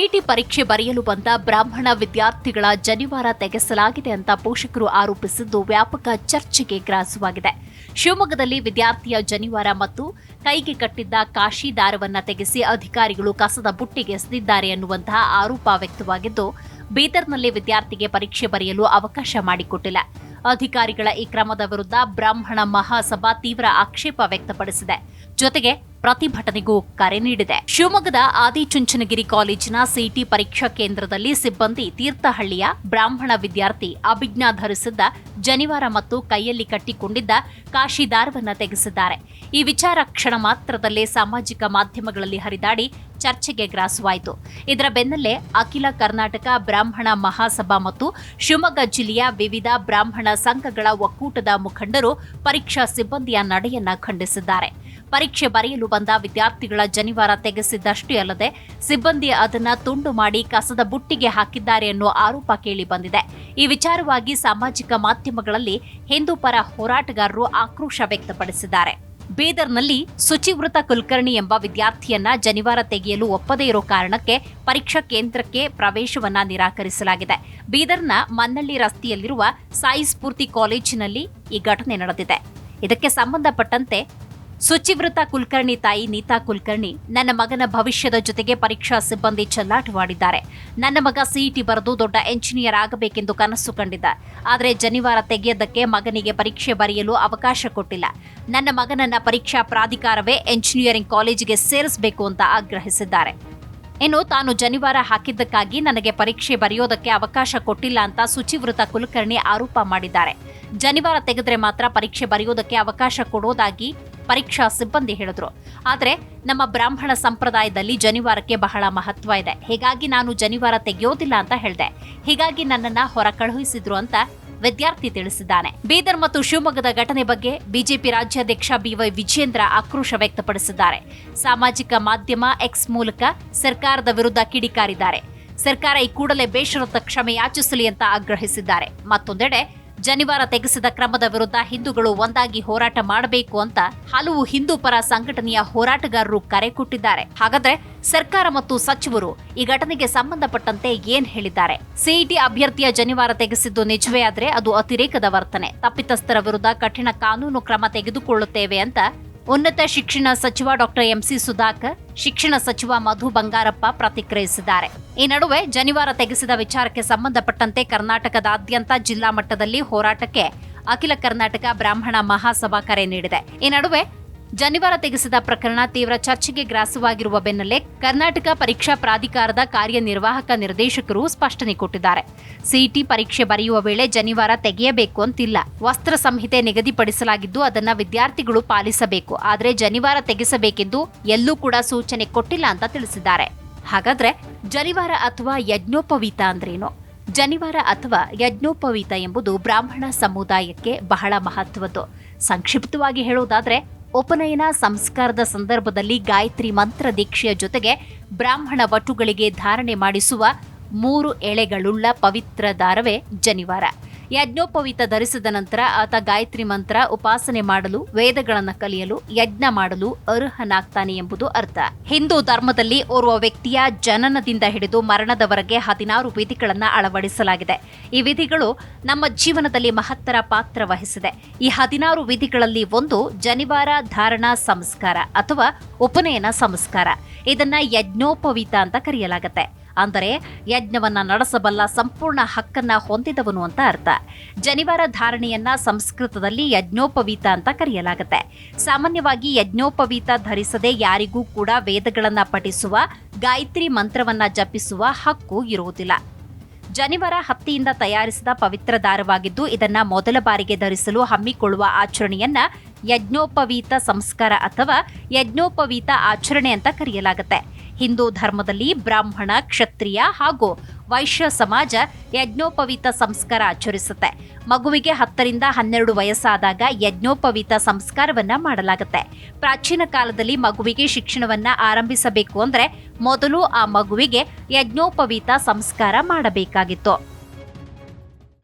CET ಪರೀಕ್ಷೆ ಬರೆಯಲು ಬಂದ ಬ್ರಾಹ್ಮಣ ವಿದ್ಯಾರ್ಥಿಗಳ ಜನಿವಾರ ತೆಗೆಸಲಾಗಿದೆ ಅಂತ ಪೋಷಕರು ಆರೋಪಿಸಿದ್ದು ವ್ಯಾಪಕ ಚರ್ಚೆಗೆ ಗ್ರಾಸವಾಗಿದೆ. ಶಿವಮೊಗ್ಗದಲ್ಲಿ ವಿದ್ಯಾರ್ಥಿಯ ಜನಿವಾರ ಮತ್ತು ಕೈಗೆ ಕಟ್ಟಿದ್ದ ಕಾಶಿ ದಾರವನ್ನ ತೆಗೆಸಿ ಅಧಿಕಾರಿಗಳು ಕಸದ ಬುಟ್ಟಿಗೆ ಎಸೆದಿದ್ದಾರೆ ಎನ್ನುವಂತಹ ಆರೋಪ ವ್ಯಕ್ತವಾಗಿದ್ದು, ಬೀದರ್ನಲ್ಲಿ ವಿದ್ಯಾರ್ಥಿಗೆ ಪರೀಕ್ಷೆ ಬರೆಯಲು ಅವಕಾಶ ಮಾಡಿಕೊಟ್ಟಿಲ್ಲ. ಅಧಿಕಾರಿಗಳ ಈ ಕ್ರಮದ ವಿರುದ್ಧ ಬ್ರಾಹ್ಮಣ ಮಹಾಸಭಾ ತೀವ್ರ ಆಕ್ಷೇಪ ವ್ಯಕ್ತಪಡಿಸಿದೆ. ಜೊತೆಗೆ ಪ್ರತಿಭಟನೆಗೂ ಕರೆ ನೀಡಿದೆ. ಶಿವಮೊಗ್ಗದ ಆದಿಚುಂಚನಗಿರಿ ಕಾಲೇಜಿನ ಸಿಇಟಿ ಪರೀಕ್ಷಾ ಕೇಂದ್ರದಲ್ಲಿ ಸಿಬ್ಬಂದಿ ತೀರ್ಥಹಳ್ಳಿಯ ಬ್ರಾಹ್ಮಣ ವಿದ್ಯಾರ್ಥಿ ಅಭಿಜ್ಞಾ ಧರಿಸಿದ್ದ ಜನಿವಾರ ಮತ್ತು ಕೈಯಲ್ಲಿ ಕಟ್ಟಿಕೊಂಡಿದ್ದ ಕಾಶಿ ದಾರವನ್ನ ತೆಗೆಸಿದ್ದಾರೆ. ಈ ವಿಚಾರ ಕ್ಷಣ ಮಾತ್ರದಲ್ಲೇ ಸಾಮಾಜಿಕ ಮಾಧ್ಯಮಗಳಲ್ಲಿ ಹರಿದಾಡಿ ಚರ್ಚೆಗೆ ಗ್ರಾಸವಾಯಿತು. ಇದರ ಬೆನ್ನಲ್ಲೇ ಅಖಿಲ ಕರ್ನಾಟಕ ಬ್ರಾಹ್ಮಣ ಮಹಾಸಭಾ ಮತ್ತು ಶಿವಮೊಗ್ಗ ಜಿಲ್ಲೆಯ ವಿವಿಧ ಬ್ರಾಹ್ಮಣ ಸಂಘಗಳ ಒಕ್ಕೂಟದ ಮುಖಂಡರು ಪರೀಕ್ಷಾ ಸಿಬ್ಬಂದಿಯ ನಡೆಯನ್ನ ಖಂಡಿಸಿದ್ದಾರೆ. ಪರೀಕ್ಷೆ ಬರೆಯಲು ಬಂದ ವಿದ್ಯಾರ್ಥಿಗಳ ಜನಿವಾರ ತೆಗೆಸಿದ್ದಷ್ಟೇ ಅಲ್ಲದೆ ಸಿಬ್ಬಂದಿ ಅದನ್ನ ತುಂಡು ಮಾಡಿ ಕಸದ ಬುಟ್ಟಿಗೆ ಹಾಕಿದ್ದಾರೆ ಎನ್ನುವ ಆರೋಪ ಕೇಳಿ ಬಂದಿದೆ. ಈ ವಿಚಾರವಾಗಿ ಸಾಮಾಜಿಕ ಮಾಧ್ಯಮಗಳಲ್ಲಿ ಹಿಂದೂ ಪರ ಹೋರಾಟಗಾರರು ಆಕ್ರೋಶ ವ್ಯಕ್ತಪಡಿಸಿದ್ದಾರೆ. ಬೀದರ್ನಲ್ಲಿ ಶುಚಿವೃತ ಕುಲಕರ್ಣಿ ಎಂಬ ವಿದ್ಯಾರ್ಥಿಯನ್ನ ಜನಿವಾರ ತೆಗೆಯಲು ಒಪ್ಪದೇ ಇರೋ ಕಾರಣಕ್ಕೆ ಪರೀಕ್ಷಾ ಕೇಂದ್ರಕ್ಕೆ ಪ್ರವೇಶವನ್ನ ನಿರಾಕರಿಸಲಾಗಿದೆ. ಬೀದರ್ನ ಮನ್ನಳ್ಳಿ ರಸ್ತೆಯಲ್ಲಿರುವ ಸಾಯಿ ಸ್ಫೂರ್ತಿ ಕಾಲೇಜಿನಲ್ಲಿ ಈ ಘಟನೆ ನಡೆದಿದೆ. ಇದಕ್ಕೆ ಸಂಬಂಧಪಟ್ಟಂತೆ ಶುಚಿವೃತ ಕುಲಕರ್ಣಿ ತಾಯಿ ನೀತಾ ಕುಲಕರ್ಣಿ, ನನ್ನ ಮಗನ ಭವಿಷ್ಯದ ಜೊತೆಗೆ ಪರೀಕ್ಷಾ ಸಿಬ್ಬಂದಿ ಚೆಲ್ಲಾಟವಾಡಿದ್ದಾರೆ. ನನ್ನ ಮಗ ಸಿಇಟಿ ಬರೆದು ದೊಡ್ಡ ಎಂಜಿನಿಯರ್ ಆಗಬೇಕೆಂದು ಕನಸು ಕಂಡಿದ್ದ. ಆದರೆ ಜನಿವಾರ ತೆಗೆಯದಕ್ಕೆ ಮಗನಿಗೆ ಪರೀಕ್ಷೆ ಬರೆಯಲು ಅವಕಾಶ ಕೊಟ್ಟಿಲ್ಲ. ನನ್ನ ಮಗನನ್ನ ಪರೀಕ್ಷಾ ಪ್ರಾಧಿಕಾರವೇ ಎಂಜಿನಿಯರಿಂಗ್ ಕಾಲೇಜಿಗೆ ಸೇರಿಸಬೇಕು ಅಂತ ಆಗ್ರಹಿಸಿದ್ದಾರೆ. ಇನ್ನು ತಾನು ಜನಿವಾರ ಹಾಕಿದ್ದಕ್ಕಾಗಿ ನನಗೆ ಪರೀಕ್ಷೆ ಬರೆಯೋದಕ್ಕೆ ಅವಕಾಶ ಕೊಟ್ಟಿಲ್ಲ ಅಂತ ಶುಚಿವೃತ ಕುಲಕರ್ಣಿ ಆರೋಪ ಮಾಡಿದ್ದಾರೆ. ಜನಿವಾರ ತೆಗೆದ್ರೆ ಮಾತ್ರ ಪರೀಕ್ಷೆ ಬರೆಯೋದಕ್ಕೆ ಅವಕಾಶ ಕೊಡೋದಾಗಿ ಪರೀಕ್ಷಾ ಸಿಬ್ಬಂದಿ ಹೇಳಿದ್ರು. ಆದರೆ ನಮ್ಮ ಬ್ರಾಹ್ಮಣ ಸಂಪ್ರದಾಯದಲ್ಲಿ ಜನಿವಾರಕ್ಕೆ ಬಹಳ ಮಹತ್ವ ಇದೆ. ಹೀಗಾಗಿ ನಾನು ಜನಿವಾರ ತೆಗೆಯೋದಿಲ್ಲ ಅಂತ ಹೇಳಿದೆ. ಹೀಗಾಗಿ ನನ್ನನ್ನ ಹೊರ ಕಳುಹಿಸಿದ್ರು ಅಂತ ವಿದ್ಯಾರ್ಥಿ ತಿಳಿಸಿದ್ದಾನೆ. ಬೀದರ್ ಮತ್ತು ಶಿವಮೊಗ್ಗದ ಘಟನೆ ಬಗ್ಗೆ ಬಿಜೆಪಿ ರಾಜ್ಯಾಧ್ಯಕ್ಷ ಬಿವೈ ವಿಜೇಂದ್ರ ಆಕ್ರೋಶ ವ್ಯಕ್ತಪಡಿಸಿದ್ದಾರೆ. ಸಾಮಾಜಿಕ ಮಾಧ್ಯಮ ಎಕ್ಸ್ ಮೂಲಕ ಸರ್ಕಾರದ ವಿರುದ್ಧ ಕಿಡಿಕಾರಿದ್ದಾರೆ. ಸರ್ಕಾರ ಈ ಕೂಡಲೇ ಬೇಷರತ್ತ ಕ್ಷಮೆ ಯಾಚಿಸಲಿ ಅಂತ ಆಗ್ರಹಿಸಿದ್ದಾರೆ. ಮತ್ತೊಂದೆಡೆ ಜನಿವಾರ ತೆಗೆಸಿದ ಕ್ರಮದ ವಿರುದ್ಧ ಹಿಂದೂಗಳು ಒಂದಾಗಿ ಹೋರಾಟ ಮಾಡಬೇಕು ಅಂತ ಹಲವು ಹಿಂದೂ ಪರ ಸಂಘಟನೆಯ ಹೋರಾಟಗಾರರು ಕರೆ ಕೊಟ್ಟಿದ್ದಾರೆ. ಹಾಗಾದ್ರೆ ಸರ್ಕಾರ ಮತ್ತು ಸಚಿವರು ಈ ಘಟನೆಗೆ ಸಂಬಂಧಪಟ್ಟಂತೆ ಏನ್ ಹೇಳಿದ್ದಾರೆ? ಸಿಇಟಿ ಅಭ್ಯರ್ಥಿಯ ಜನಿವಾರ ತೆಗೆಸಿದ್ದು ನಿಜವೇ ಆದ್ರೆ ಅದು ಅತಿರೇಕದ ವರ್ತನೆ. ತಪ್ಪಿತಸ್ಥರ ವಿರುದ್ಧ ಕಠಿಣ ಕಾನೂನು ಕ್ರಮ ತೆಗೆದುಕೊಳ್ಳುತ್ತೇವೆ ಅಂತ ಉನ್ನತ ಶಿಕ್ಷಣ ಸಚಿವ ಡಾಕ್ಟರ್ ಎಂಸಿ ಸುಧಾಕರ್, ಶಿಕ್ಷಣ ಸಚಿವ ಮಧು ಬಂಗಾರಪ್ಪ ಪ್ರತಿಕ್ರಿಯಿಸಿದ್ದಾರೆ. ಈ ನಡುವೆ ಜನಿವಾರ ತೆಗೆಸಿದ ವಿಚಾರಕ್ಕೆ ಸಂಬಂಧಪಟ್ಟಂತೆ ಕರ್ನಾಟಕದಾದ್ಯಂತ ಜಿಲ್ಲಾ ಮಟ್ಟದಲ್ಲಿ ಹೋರಾಟಕ್ಕೆ ಅಖಿಲ ಕರ್ನಾಟಕ ಬ್ರಾಹ್ಮಣ ಮಹಾಸಭಾ ಕರೆ ನೀಡಿದೆ. ಈ ನಡುವೆ ಜನಿವಾರ ತೆಗೆಸಿದ ಪ್ರಕರಣ ತೀವ್ರ ಚರ್ಚೆಗೆ ಗ್ರಾಸವಾಗಿರುವ ಬೆನ್ನಲ್ಲೇ ಕರ್ನಾಟಕ ಪರೀಕ್ಷಾ ಪ್ರಾಧಿಕಾರದ ಕಾರ್ಯನಿರ್ವಾಹಕ ನಿರ್ದೇಶಕರು ಸ್ಪಷ್ಟನೆ ಕೊಟ್ಟಿದ್ದಾರೆ. ಸಿಇಟಿ ಪರೀಕ್ಷೆ ಬರೆಯುವ ವೇಳೆ ಜನಿವಾರ ತೆಗೆಯಬೇಕು ಅಂತಿಲ್ಲ. ವಸ್ತ್ರ ಸಂಹಿತೆ ನಿಗದಿಪಡಿಸಲಾಗಿದ್ದು ಅದನ್ನ ವಿದ್ಯಾರ್ಥಿಗಳು ಪಾಲಿಸಬೇಕು. ಆದರೆ ಜನಿವಾರ ತೆಗೆಸಬೇಕೆಂದು ಎಲ್ಲೂ ಕೂಡ ಸೂಚನೆ ಕೊಟ್ಟಿಲ್ಲ ಅಂತ ತಿಳಿಸಿದ್ದಾರೆ. ಹಾಗಾದ್ರೆ ಜನಿವಾರ ಅಥವಾ ಯಜ್ಞೋಪವೀತ ಅಂದ್ರೇನು? ಜನಿವಾರ ಅಥವಾ ಯಜ್ಞೋಪವೀತ ಎಂಬುದು ಬ್ರಾಹ್ಮಣ ಸಮುದಾಯಕ್ಕೆ ಬಹಳ ಮಹತ್ವದ್ದು. ಸಂಕ್ಷಿಪ್ತವಾಗಿ ಹೇಳುವುದಾದ್ರೆ, ಉಪನಯನ ಸಂಸ್ಕಾರದ ಸಂದರ್ಭದಲ್ಲಿ ಗಾಯತ್ರಿ ಮಂತ್ರ ದೀಕ್ಷೆಯ ಜೊತೆಗೆ ಬ್ರಾಹ್ಮಣ ವಟುಗಳಿಗೆ ಧಾರಣೆ ಮಾಡಿಸುವ 3 ಎಳೆಗಳುಳ್ಳ ಪವಿತ್ರ ದಾರವೇ ಜನಿವಾರ. ಯಜ್ಞೋಪವೀತ ಧರಿಸಿದ ನಂತರ ಆತ ಗಾಯತ್ರಿ ಮಂತ್ರ ಉಪಾಸನೆ ಮಾಡಲು, ವೇದಗಳನ್ನು ಕಲಿಯಲು, ಯಜ್ಞ ಮಾಡಲು ಅರ್ಹನಾಗ್ತಾನೆ ಎಂಬುದು ಅರ್ಥ. ಹಿಂದೂ ಧರ್ಮದಲ್ಲಿ ಓರ್ವ ವ್ಯಕ್ತಿಯ ಜನನದಿಂದ ಹಿಡಿದು ಮರಣದವರೆಗೆ 16 ವಿಧಿಗಳನ್ನು ಅಳವಡಿಸಲಾಗಿದೆ. ಈ ವಿಧಿಗಳು ನಮ್ಮ ಜೀವನದಲ್ಲಿ ಮಹತ್ತರ ಪಾತ್ರ ವಹಿಸಿದೆ. ಈ 16 ವಿಧಿಗಳಲ್ಲಿ ಒಂದು ಜನಿವಾರ ಧಾರಣಾ ಸಂಸ್ಕಾರ ಅಥವಾ ಉಪನಯನ ಸಂಸ್ಕಾರ. ಇದನ್ನ ಯಜ್ಞೋಪವೀತ ಅಂತ ಕರೆಯಲಾಗುತ್ತೆ. ಅಂದರೆ ಯಜ್ಞವನ್ನ ನಡೆಸಬಲ್ಲ ಸಂಪೂರ್ಣ ಹಕ್ಕನ್ನ ಹೊಂದಿದವನು ಅಂತ ಅರ್ಥ. ಜನಿವಾರ ಧಾರಣೆಯನ್ನ ಸಂಸ್ಕೃತದಲ್ಲಿ ಯಜ್ಞೋಪವೀತ ಅಂತ ಕರೆಯಲಾಗುತ್ತೆ. ಸಾಮಾನ್ಯವಾಗಿ ಯಜ್ಞೋಪವೀತ ಧರಿಸದೆ ಯಾರಿಗೂ ಕೂಡ ವೇದಗಳನ್ನ ಪಠಿಸುವ, ಗಾಯತ್ರಿ ಮಂತ್ರವನ್ನ ಜಪಿಸುವ ಹಕ್ಕು ಇರುವುದಿಲ್ಲ. ಜನಿವಾರ ಹತ್ತಿಯಿಂದ ತಯಾರಿಸಿದ ಪವಿತ್ರ ದಾರವಾಗಿದ್ದು ಇದನ್ನ ಮೊದಲ ಬಾರಿಗೆ ಧರಿಸಲು ಹಮ್ಮಿಕೊಳ್ಳುವ ಆಚರಣೆಯನ್ನ ಯಜ್ಞೋಪವೀತ ಸಂಸ್ಕಾರ ಅಥವಾ ಯಜ್ಞೋಪವೀತ ಆಚರಣೆ ಅಂತ ಕರೆಯಲಾಗುತ್ತೆ. ಹಿಂದೂ ಧರ್ಮದಲ್ಲಿ ಬ್ರಾಹ್ಮಣ, ಕ್ಷತ್ರಿಯ ಹಾಗೂ ವೈಶ್ಯ ಸಮಾಜ ಯಜ್ಞೋಪವೀತ ಸಂಸ್ಕಾರ ಆಚರಿಸುತ್ತೆ. ಮಗುವಿಗೆ 10 ರಿಂದ 12 ವಯಸ್ಸಾದಾಗ ಯಜ್ಞೋಪವೀತ ಸಂಸ್ಕಾರವನ್ನ ಮಾಡಲಾಗುತ್ತೆ. ಪ್ರಾಚೀನ ಕಾಲದಲ್ಲಿ ಮಗುವಿಗೆ ಶಿಕ್ಷಣವನ್ನ ಆರಂಭಿಸಬೇಕು ಅಂದ್ರೆ ಮೊದಲು ಆ ಮಗುವಿಗೆ ಯಜ್ಞೋಪವೀತ ಸಂಸ್ಕಾರ ಮಾಡಬೇಕಾಗಿತ್ತು.